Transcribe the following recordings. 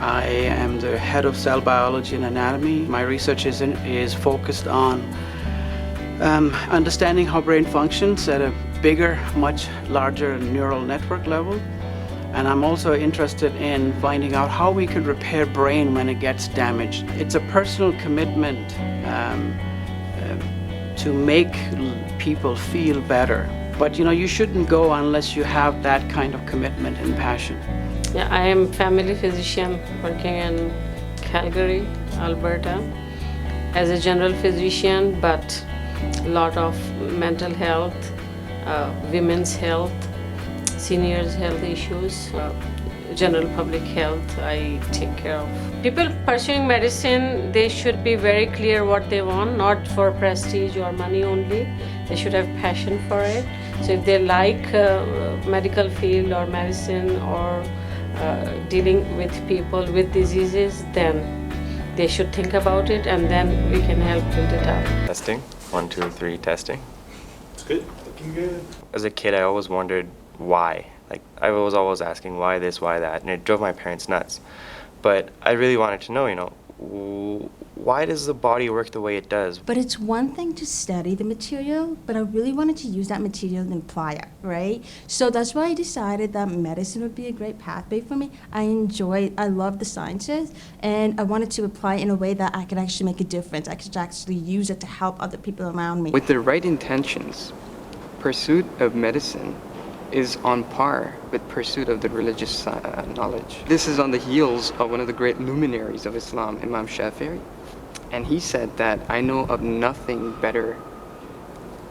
I am the head of cell biology and anatomy. My research is focused on understanding how brain functions at a bigger, much larger neural network level. And I'm also interested in finding out how we could repair brain when it gets damaged. It's a personal commitment to make people feel better. But you shouldn't go unless you have that kind of commitment and passion. Yeah, I am family physician working in Calgary, Alberta, as a general physician, but a lot of mental health, women's health, seniors' health issues, general public health I take care of. People pursuing medicine, they should be very clear what they want, not for prestige or money only. They should have passion for it. So if they like medical field or medicine or dealing with people with diseases, then they should think about it, and then we can help build it up. Testing. 1, 2, 3, testing. It's good. Looking good. As a kid, I always wondered why. Like, I was always asking why this, why that, and it drove my parents nuts. But I really wanted to know, why does the body work the way it does? But it's one thing to study the material, but I really wanted to use that material and apply it, right? So that's why I decided that medicine would be a great pathway for me. I love the sciences, and I wanted to apply it in a way that I could actually make a difference. I could actually use it to help other people around me. With the right intentions, pursuit of medicine is on par with pursuit of the religious knowledge. This is on the heels of one of the great luminaries of Islam, Imam Shafi'i. And he said that I know of nothing better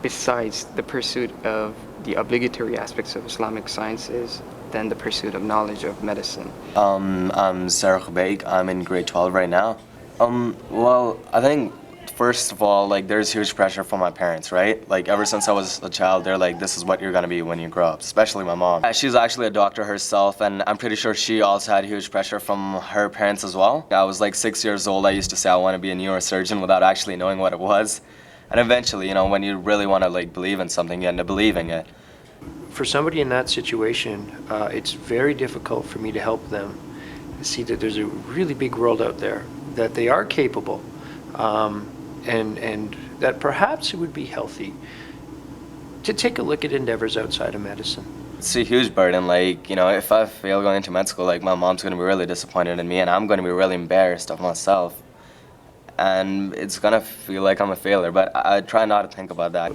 besides the pursuit of the obligatory aspects of Islamic sciences than the pursuit of knowledge of medicine. I'm Sarah Khubaik. I'm in grade 12 right now. Well, I think first of all, there's huge pressure from my parents, right? Ever since I was a child, they're like, this is what you're gonna be when you grow up, especially my mom. She's actually a doctor herself, and I'm pretty sure she also had huge pressure from her parents as well. I was 6 years old, I used to say I want to be a neurosurgeon without actually knowing what it was. And eventually, when you really want to believe in something, you end up believing it. For somebody in that situation, it's very difficult for me to help them see that there's a really big world out there, that they are capable. And that perhaps it would be healthy to take a look at endeavors outside of medicine. It's a huge burden. If I fail going into med school, my mom's going to be really disappointed in me, and I'm going to be really embarrassed of myself. And it's going to feel like I'm a failure, but I try not to think about that.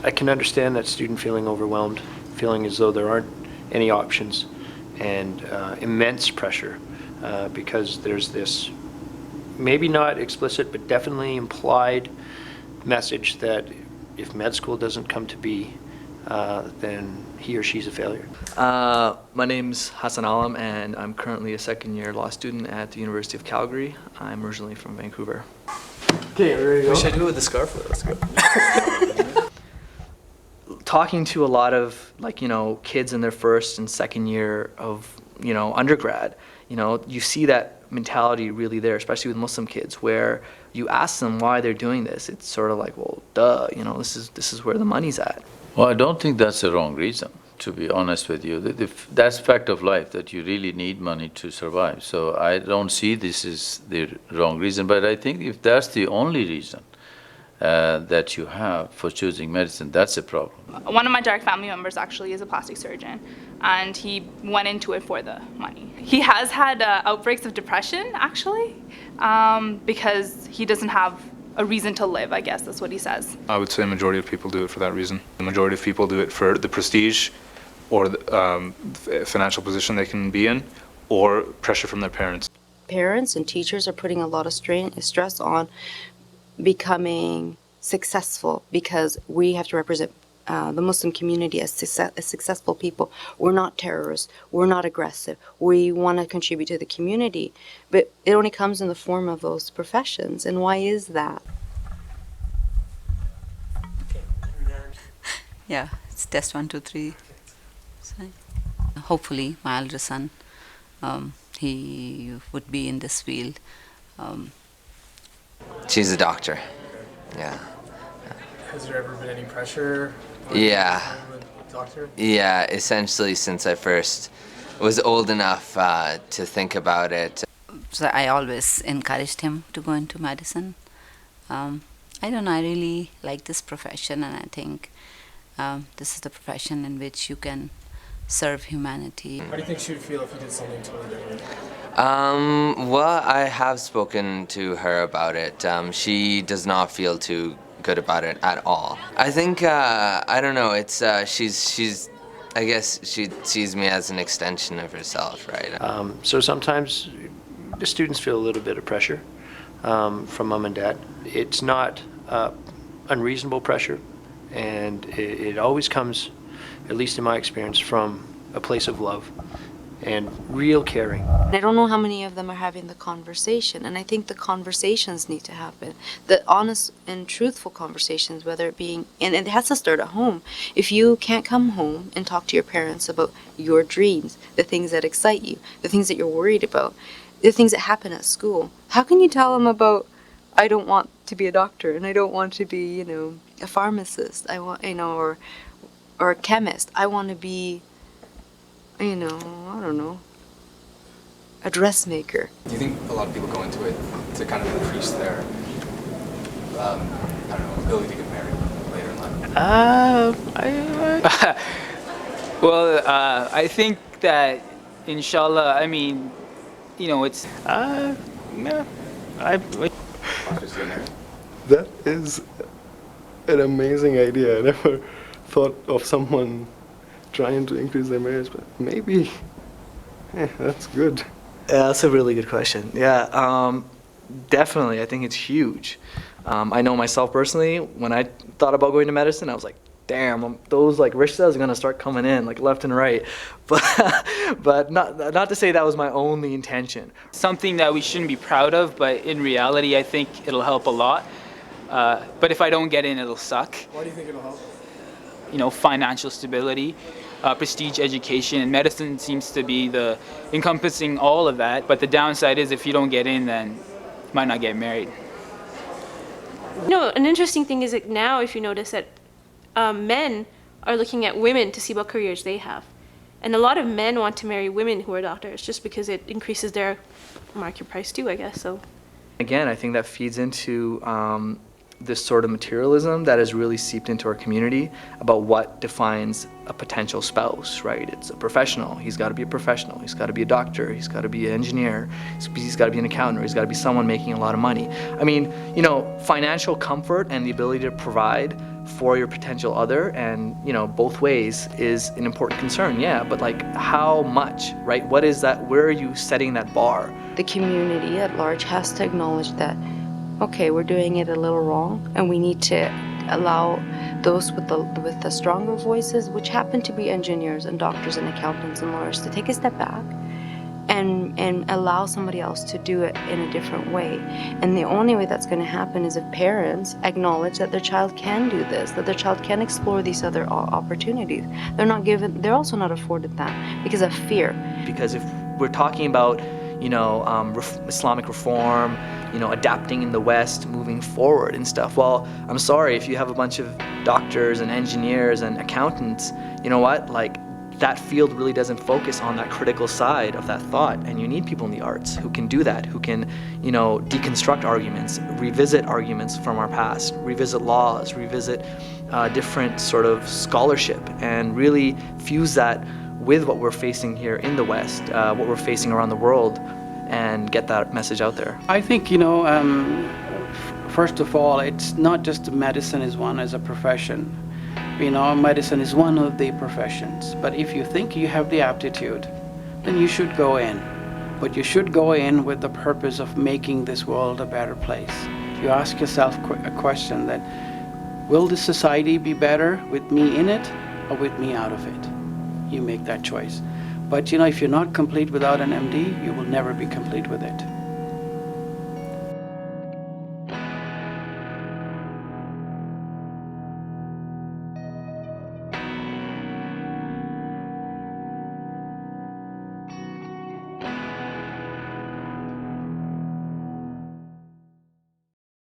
I can understand that student feeling overwhelmed, feeling as though there aren't any options, and immense pressure because there's this maybe not explicit, but definitely implied message that if med school doesn't come to be, then he or she's a failure. My name's Hassan Alam, and I'm currently a second-year law student at the University of Calgary. I'm originally from Vancouver. Okay, ready to go? What should I do with the scarf? Let's go. Talking to a lot of kids in their first and second year of undergrad, you see that mentality really there, especially with Muslim kids, where you ask them why they're doing this. It's sort of well, duh, this is where the money's at. Well, I don't think that's the wrong reason, to be honest with you. That's fact of life, that you really need money to survive. So I don't see this as the wrong reason, but I think if that's the only reason that you have for choosing medicine, that's a problem. One of my direct family members actually is a plastic surgeon, and he went into it for the money. He has had outbreaks of depression, actually, because he doesn't have a reason to live, I guess that's what he says. I would say a majority of people do it for that reason. The majority of people do it for the prestige or the financial position they can be in, or pressure from their parents. Parents and teachers are putting a lot of stress on becoming successful, because we have to represent the Muslim community as successful people. We're not terrorists. We're not aggressive. We want to contribute to the community. But it only comes in the form of those professions. And why is that? Yeah, it's test 1, 2, 3. Hopefully, my elder son, he would be in this field. She's a doctor. Yeah. Has there ever been any pressure? Yeah. Doctor? Yeah, essentially since I first was old enough to think about it. So I always encouraged him to go into medicine. I don't know, I really like this profession, and I think this is the profession in which you can serve humanity. How do you think she would feel if you did something totally different? Well, I have spoken to her about it. She does not feel too good about it at all. I think, I don't know, it's, she's, I guess she sees me as an extension of herself, right? So sometimes the students feel a little bit of pressure from mom and dad. It's not unreasonable pressure, and it always comes, at least in my experience, from a place of love and real caring. I don't know how many of them are having the conversation, and I think the conversations need to happen. The honest and truthful conversations, whether it being, and it has to start at home. If you can't come home and talk to your parents about your dreams, the things that excite you, the things that you're worried about, the things that happen at school, how can you tell them about, I don't want to be a doctor, and I don't want to be, you know, a pharmacist, I want, you know, or a chemist, I want to be, you know, I don't know, a dressmaker. Do you think a lot of people go into it to kind of increase their, I don't know, ability to get married later in life? Well, I think that, inshallah, I mean, you know, it's, That is an amazing idea. I never thought of someone trying to increase their marriage, but maybe, that's good. Yeah, that's a really good question. Yeah, definitely. I think it's huge. I know myself personally, when I thought about going to medicine, I was like, damn, those like rishtas are gonna start coming in like left and right. But not to say that was my only intention. something that we shouldn't be proud of, but in reality, I think it'll help a lot. But if I don't get in, it'll suck. Why do you think it'll help? You know, financial stability, prestige education, and medicine seems to be the encompassing all of that. But the downside is if you don't get in, then you might not get married. You know, an interesting thing is that now, if you notice that men are looking at women to see what careers they have. And a lot of men want to marry women who are doctors just because it increases their market price too, I guess. So Again, I think that feeds into this sort of materialism that has really seeped into our community about what defines a potential spouse, right? It's a professional. He's got to be a professional. He's got to be a doctor. He's got to be an engineer. He's got to be an accountant. Or he's got to be someone making a lot of money. I mean, you know, financial comfort and the ability to provide for your potential other, and you know, both ways is an important concern, yeah, but like how much, right? What is that, where are you setting that bar? The community at large has to acknowledge that, okay, we're doing it a little wrong, and we need to allow those with the stronger voices, which happen to be engineers and doctors and accountants and lawyers, to take a step back and allow somebody else to do it in a different way. And the only way that's going to happen is if parents acknowledge that their child can do this, that their child can explore these other opportunities. They're also not afforded that because of fear. Because if we're talking about, you know, Islamic reform, you know, adapting in the West, moving forward and stuff, well, I'm sorry, if you have a bunch of doctors and engineers and accountants, you know what, like, that field really doesn't focus on that critical side of that thought, and you need people in the arts who can do that, who can, you know, deconstruct arguments, revisit arguments from our past, revisit laws, revisit different sort of scholarship, and really fuse that with what we're facing here in the West, what we're facing around the world, and get that message out there. I think, you know, first of all, it's not just medicine is one as a profession. You know, medicine is one of the professions. But if you think you have the aptitude, then you should go in. But you should go in with the purpose of making this world a better place. You ask yourself a question that, will this society be better with me in it or with me out of it? You make that choice. But you know, if you're not complete without an MD, you will never be complete with it.